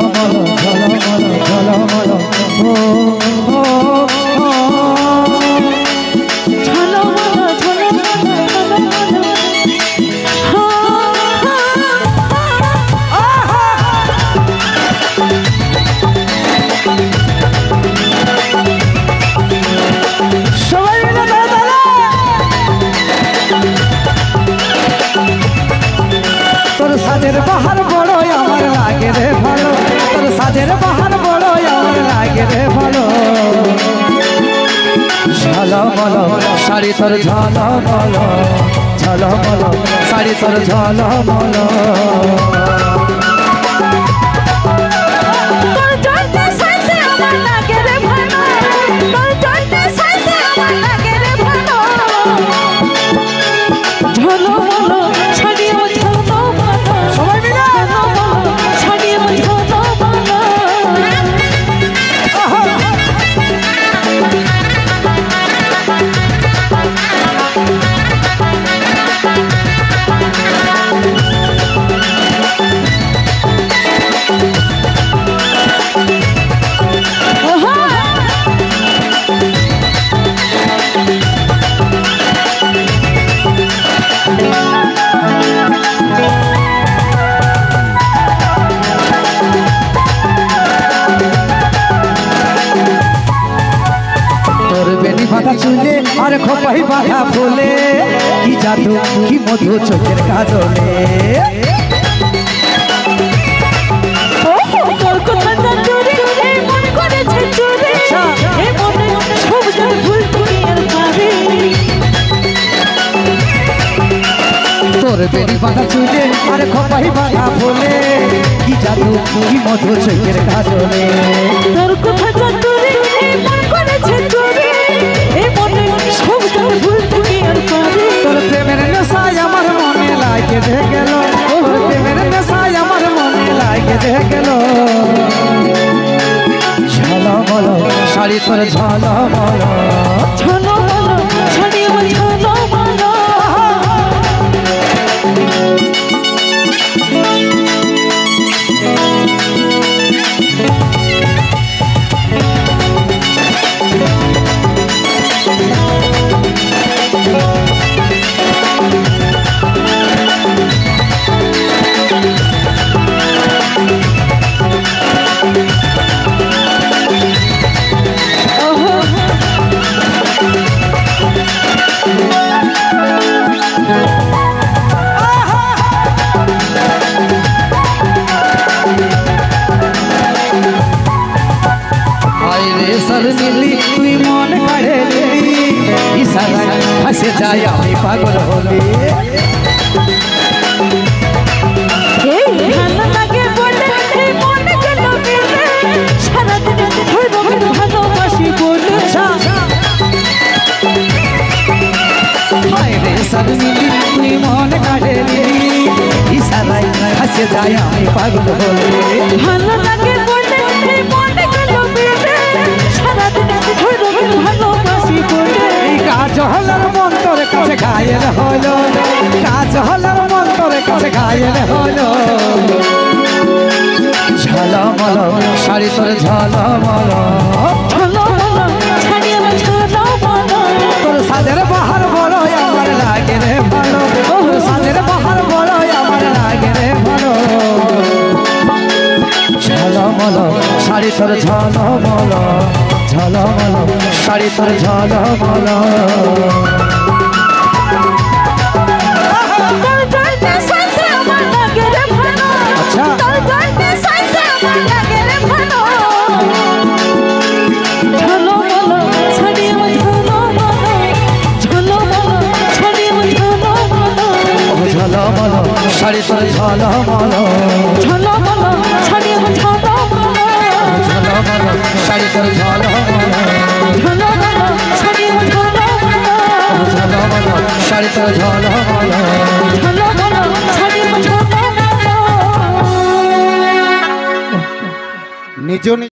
ঝলমল ঝলমল ঝলমল ও তোর সাজের বাহার বড় আমার লাগে রে ভালো, তোর সাজের বাহার বড় আমার লাগে রে ভালো। ঝলমল শাড়ি তোর ঝলমল ঝলমল শাড়ি তোর ঝলমল। বাঁধা চুলে আর খোপাই বাঁধা ফুলে, কি জাদু কি মধু চোখের কাজলে। তোর বেনি বাঁধা চুলে আর খোপাই বাঁধা ফুলে, কি জাদু কি মধু চোখের কাজলে। তোর কথা জাদুরে মন করেছে চুরি, তোর প্রেমের নেশায় আমার মনে লাগে যে গেল, তোর প্রেমের নেশায় আমার মনে লাগে যে গেল। ঝলমল শাড়ি তোর ঝলমল ঝলমল শাড়ি আমার ঝলমল। সর নীলি তুই মন কাড়ে নিলি, ইশারা হাসে যায় আমি পাগল হলি। ভালো লাগে বলে মন গেল বেলে, সারাদিন ভালোবাসি বলে। রে সর নীলি তুই মন কাড়ে নিলি, ইশারায় হাসে যায় আমি পাগল হলি। ভালো লাগে বলে মন গেল বেলে, সারাদিন ভালোবাসি বলে। এই কাজ হলার মন তোর কাছে ঘায়েল হলো, কাজ হলার মন তোর কাছে ঘায়েল হলো। ঝলমল শাড়ি তোর ঝলমল ঝলমল শাড়ি আমার ঝলমল। তোর সাজের বাহার বড় আমার লাগে রে ভালো, তোর সাজের বাহার বড় আমার লাগে রে ভালো। ঝলমল শাড়ি তোর ঝলমল ঝলমল শাড়ি তোর ঝলমল। আচ্ছা ঝলমল শাড়ি আমার ঝলমল, ঝলমল শাড়ি আমার ঝলমল। ঝলমল শাড়ি তোর ঝলমল ঝলমল শাড়ি আমার ঝলমল, ঝলমল শাড়ি তোর ঝলমল ঝলমল শাড়ি আমার ঝলমল, ঝলমল শাড়ি তোর ঝলমল। ঝলমল শাড়ি আমার ঝলমল। নিজ